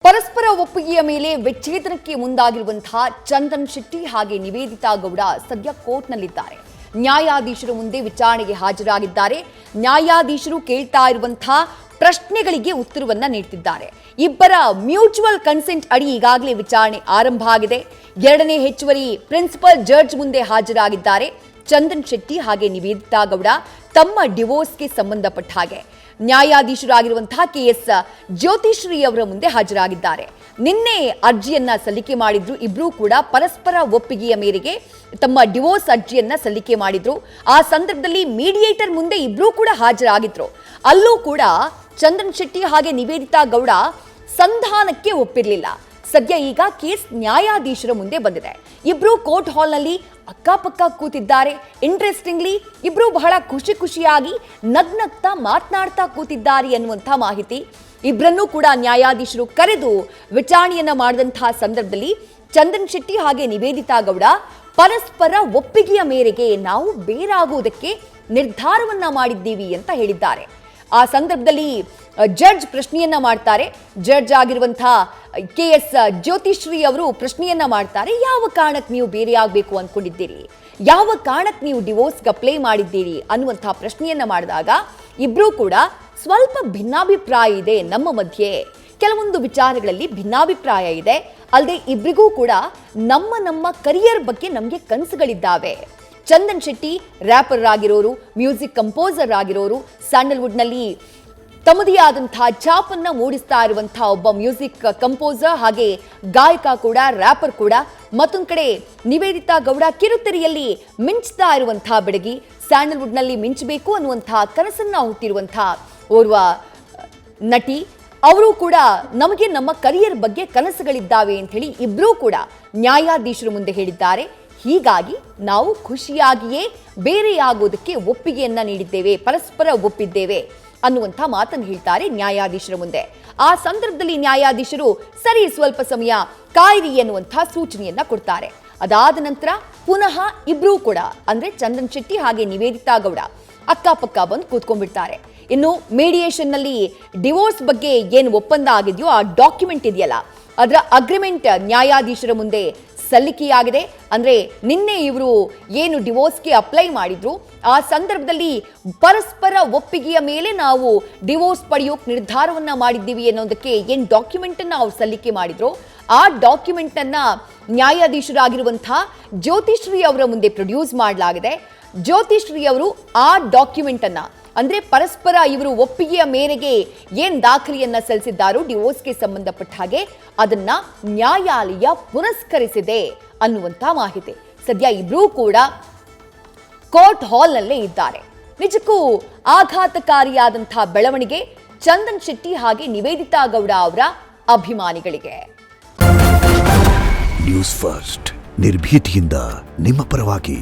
ಪರಸ್ಪರ ಒಪ್ಪಿಗೆಯ ಮೇಲೆ ವಿಚ್ಛೇದನಕ್ಕೆ ಮುಂದಾಗಿರುವಂತಹ ಚಂದನ್ ಶೆಟ್ಟಿ ಹಾಗೆ ನಿವೇದಿತಾ ಗೌಡ ಸದ್ಯ ಕೋರ್ಟ್ನಲ್ಲಿದ್ದಾರೆ. ನ್ಯಾಯಾಧೀಶರ ಮುಂದೆ ವಿಚಾರಣೆಗೆ ಹಾಜರಾಗಿದ್ದಾರೆ. ನ್ಯಾಯಾಧೀಶರು ಕೇಳ್ತಾ ಇರುವಂತಹ ಪ್ರಶ್ನೆಗಳಿಗೆ ಉತ್ತರವನ್ನ ನೀಡುತ್ತಿದ್ದಾರೆ. ಇಬ್ಬರ ಮ್ಯೂಚುವಲ್ ಕನ್ಸೆಂಟ್ ಅಡಿ ಈಗಾಗಲೇ ವಿಚಾರಣೆ ಆರಂಭ ಆಗಿದೆ. ಎರಡನೇ ಹೆಚ್ಚುವರಿ ಪ್ರಿನ್ಸಿಪಲ್ ಜಡ್ಜ್ ಮುಂದೆ ಹಾಜರಾಗಿದ್ದಾರೆ. ಚಂದನ್ ಶೆಟ್ಟಿ ಹಾಗೆ ನಿವೇದಿತಾ ಗೌಡ ತಮ್ಮ ಡಿವೋರ್ಸ್ಗೆ ಸಂಬಂಧಪಟ್ಟ ಹಾಗೆ ನ್ಯಾಯಾಧೀಶರಾಗಿರುವಂತಹ ಕೆಎಸ್ ಜ್ಯೋತಿಶ್ರೀ ಅವರ ಮುಂದೆ ಹಾಜರಾಗಿದ್ದಾರೆ. ನಿನ್ನೆ ಅರ್ಜಿಯನ್ನ ಸಲ್ಲಿಕೆ ಮಾಡಿದ್ರು. ಇಬ್ರು ಕೂಡ ಪರಸ್ಪರ ಒಪ್ಪಿಗೆಯ ಮೇರೆಗೆ ತಮ್ಮ ಡಿವೋರ್ಸ್ ಅರ್ಜಿಯನ್ನ ಸಲ್ಲಿಕೆ ಮಾಡಿದ್ರು. ಆ ಸಂದರ್ಭದಲ್ಲಿ ಮೀಡಿಯೇಟರ್ ಮುಂದೆ ಇಬ್ರು ಕೂಡ ಹಾಜರಾಗಿದ್ರು. ಅಲ್ಲೂ ಕೂಡ ಚಂದನ್ ಶೆಟ್ಟಿ ಹಾಗೆ ನಿವೇದಿತಾ ಗೌಡ ಸಂಧಾನಕ್ಕೆ ಒಪ್ಪಿರಲಿಲ್ಲ. ಸದ್ಯ ಈಗ ಕೇಸ್ ನ್ಯಾಯಾಧೀಶರ ಮುಂದೆ ಬಂದಿದೆ. ಇಬ್ರು ಕೋರ್ಟ್ ಹಾಲ್ನಲ್ಲಿ ಅಕ್ಕಪಕ್ಕ ಕೂತಿದ್ದಾರೆ. ಇಂಟ್ರೆಸ್ಟಿಂಗ್ಲಿ ಇಬ್ರು ಬಹಳ ಖುಷಿಯಾಗಿ ನಗ್ನಗ್ತಾ ಮಾತನಾಡ್ತಾ ಕೂತಿದ್ದಾರೆ ಅನ್ನುವಂಥ ಮಾಹಿತಿ. ಇಬ್ಬರನ್ನೂ ಕೂಡ ನ್ಯಾಯಾಧೀಶರು ಕರೆದು ವಿಚಾರಣೆಯನ್ನ ಮಾಡಿದಂತಹ ಸಂದರ್ಭದಲ್ಲಿ ಚಂದನ್ ಶೆಟ್ಟಿ ಹಾಗೆ ನಿವೇದಿತಾ ಗೌಡ ಪರಸ್ಪರ ಒಪ್ಪಿಗೆಯ ಮೇರೆಗೆ ನಾವು ಬೇರಾಗುವುದಕ್ಕೆ ನಿರ್ಧಾರವನ್ನ ಮಾಡಿದ್ದೀವಿ ಅಂತ ಹೇಳಿದ್ದಾರೆ. ಆ ಸಂದರ್ಭದಲ್ಲಿ ಜಡ್ಜ್ ಪ್ರಶ್ನೆಯನ್ನ ಮಾಡ್ತಾರೆ. ಜಡ್ಜ್ ಆಗಿರುವಂತಹ ಕೆಎಸ್ ಜ್ಯೋತಿಶ್ರೀ ಅವರು ಪ್ರಶ್ನೆಯನ್ನ ಮಾಡ್ತಾರೆ. ಯಾವ ಕಾರಣಕ್ಕೆ ನೀವು ಬೇರೆ ಆಗಬೇಕು ಅಂದ್ಕೊಂಡಿದ್ದೀರಿ, ಯಾವ ಕಾರಣಕ್ಕೆ ನೀವು ಡಿವೋರ್ಸ್ಗೆ ಅಪ್ಲೈ ಮಾಡಿದ್ದೀರಿ ಅನ್ನುವಂತಹ ಪ್ರಶ್ನೆಯನ್ನ ಮಾಡಿದಾಗ ಇಬ್ರು ಕೂಡ ಸ್ವಲ್ಪ ಭಿನ್ನಾಭಿಪ್ರಾಯ ಇದೆ ನಮ್ಮ ಮಧ್ಯೆ, ಕೆಲವೊಂದು ವಿಚಾರಗಳಲ್ಲಿ ಭಿನ್ನಾಭಿಪ್ರಾಯ ಇದೆ. ಅಲ್ಲದೆ ಇಬ್ರಿಗೂ ಕೂಡ ನಮ್ಮ ಕರಿಯರ್ ಬಗ್ಗೆ ನಮಗೆ ಕನಸುಗಳಿದ್ದಾವೆ. ಚಂದನ್ ಶೆಟ್ಟಿ ರ್ಯಾಪರ್ ಆಗಿರೋರು, ಮ್ಯೂಸಿಕ್ ಕಂಪೋಸರ್ ಆಗಿರೋರು, ಸ್ಯಾಂಡಲ್ವುಡ್ನಲ್ಲಿ ತಮ್ಮದೇ ಆದಂತಹ ಛಾಪನ್ನ ಮೂಡಿಸ್ತಾ ಇರುವಂತಹ ಒಬ್ಬ ಮ್ಯೂಸಿಕ್ ಕಂಪೋಸರ್ ಹಾಗೆ ಗಾಯಕ ಕೂಡ, ರ್ಯಾಪರ್ ಕೂಡ. ಮತ್ತೊಂದು ಕಡೆ ನಿವೇದಿತಾ ಗೌಡ ಕಿರುತೆರೆಯಲ್ಲಿ ಮಿಂಚ್ತಾ ಇರುವಂತಹ ಬೆಡಗಿ, ಸ್ಯಾಂಡಲ್ವುಡ್ನಲ್ಲಿ ಮಿಂಚಬೇಕು ಅನ್ನುವಂತಹ ಕನಸನ್ನ ಹುಟ್ಟಿರುವಂತಹ ಓರ್ವ ನಟಿ. ಅವರು ಕೂಡ ನಮಗೆ ನಮ್ಮ ಕರಿಯರ್ ಬಗ್ಗೆ ಕನಸುಗಳಿದ್ದಾವೆ ಅಂತ ಹೇಳಿ ಇಬ್ರೂ ಕೂಡ ನ್ಯಾಯಾಧೀಶರ ಮುಂದೆ ಹೇಳಿದ್ದಾರೆ. ಹೀಗಾಗಿ ನಾವು ಖುಷಿಯಾಗಿಯೇ ಬೇರೆಯಾಗೋದಕ್ಕೆ ಒಪ್ಪಿಗೆಯನ್ನ ನೀಡಿದ್ದೇವೆ, ಪರಸ್ಪರ ಒಪ್ಪಿದ್ದೇವೆ ಅನ್ನುವಂಥ ಮಾತನ್ನು ಹೇಳ್ತಾರೆ ನ್ಯಾಯಾಧೀಶರ ಮುಂದೆ. ಆ ಸಂದರ್ಭದಲ್ಲಿ ನ್ಯಾಯಾಧೀಶರು ಸರಿ ಸ್ವಲ್ಪ ಸಮಯ ಕಾಯಿರಿ ಎನ್ನುವಂತಹ ಸೂಚನೆಯನ್ನ ಕೊಡ್ತಾರೆ. ಅದಾದ ನಂತರ ಪುನಃ ಇಬ್ರೂ ಕೂಡ ಅಂದ್ರೆ ಚಂದನ್ ಶೆಟ್ಟಿ ಹಾಗೆ ನಿವೇದಿತಾ ಗೌಡ ಅಕ್ಕಪಕ್ಕ ಬಂದು ಕೂತ್ಕೊಂಡ್ಬಿಡ್ತಾರೆ. ಇನ್ನು ಮೀಡಿಯೇಷನ್ ನಲ್ಲಿ ಡಿವೋರ್ಸ್ ಬಗ್ಗೆ ಏನು ಒಪ್ಪಂದ ಆಗಿದೆಯೋ ಆ ಡಾಕ್ಯುಮೆಂಟ್ ಇದೆಯಲ್ಲ, ಅದರ ಅಗ್ರಿಮೆಂಟ್ ನ್ಯಾಯಾಧೀಶರ ಮುಂದೆ ಸಲ್ಲಿಕೆಯಾಗಿದೆ. ಅಂದ್ರೆ ನಿನ್ನೆ ಇವರು ಏನು ಡಿವೋರ್ಸ್ಗೆ ಅಪ್ಲೈ ಮಾಡಿದ್ರು ಆ ಸಂದರ್ಭದಲ್ಲಿ ಪರಸ್ಪರ ಒಪ್ಪಿಗೆಯ ಮೇಲೆ ನಾವು ಡಿವೋರ್ಸ್ ಪಡೆಯೋಕೆ ನಿರ್ಧಾರವನ್ನ ಮಾಡಿದ್ದೀವಿ ಅನ್ನೋದಕ್ಕೆ ಏನು ಡಾಕ್ಯುಮೆಂಟ್ ಅನ್ನ ಅವ್ರು ಸಲ್ಲಿಕೆ ಮಾಡಿದ್ರು ಆ ಡಾಕ್ಯುಮೆಂಟ್ ಅನ್ನ ನ್ಯಾಯಾಧೀಶರಾಗಿರುವಂತಹ ಜ್ಯೋತಿಶ್ರೀ ಅವರ ಮುಂದೆ ಪ್ರೊಡ್ಯೂಸ್ ಮಾಡಲಾಗಿದೆ. ಜ್ಯೋತಿಶ್ರೀ ಅವರು ಆ ಡಾಕ್ಯುಮೆಂಟ್ ಅನ್ನ ಅಂದ್ರೆ ಪರಸ್ಪರ ಇವರು ಒಪ್ಪಿಗೆಯ ಮೇರೆಗೆ ಏನ್ ದಾಖಲೆಯನ್ನ ಸಲ್ಲಿಸಿದ್ದಾರೋ ಡಿವೋರ್ಸ್ಗೆ ಸಂಬಂಧಪಟ್ಟ ಹಾಗೆ ಅದನ್ನ ನ್ಯಾಯಾಲಯ ಪುರಸ್ಕರಿಸಿದೆ ಅನ್ನುವಂತ ಮಾಹಿತಿ. ಸದ್ಯ ಇಬ್ರೂ ಕೂಡ ಕೋರ್ಟ್ ಹಾಲ್ನಲ್ಲೇ ಇದ್ದಾರೆ. ನಿಜಕ್ಕೂ ಆಘಾತಕಾರಿಯಾದಂತಹ ಬೆಳವಣಿಗೆ ಚಂದನ್ ಶೆಟ್ಟಿ ಹಾಗೆ ನಿವೇದಿತಾ ಗೌಡ ಅವರ ಅಭಿಮಾನಿಗಳಿಗೆ. ನ್ಯೂಸ್ ಫಸ್ಟ್ ನಿರ್ಭೀತಿಯಿಂದ ನಿಮ್ಮ ಪರವಾಗಿ.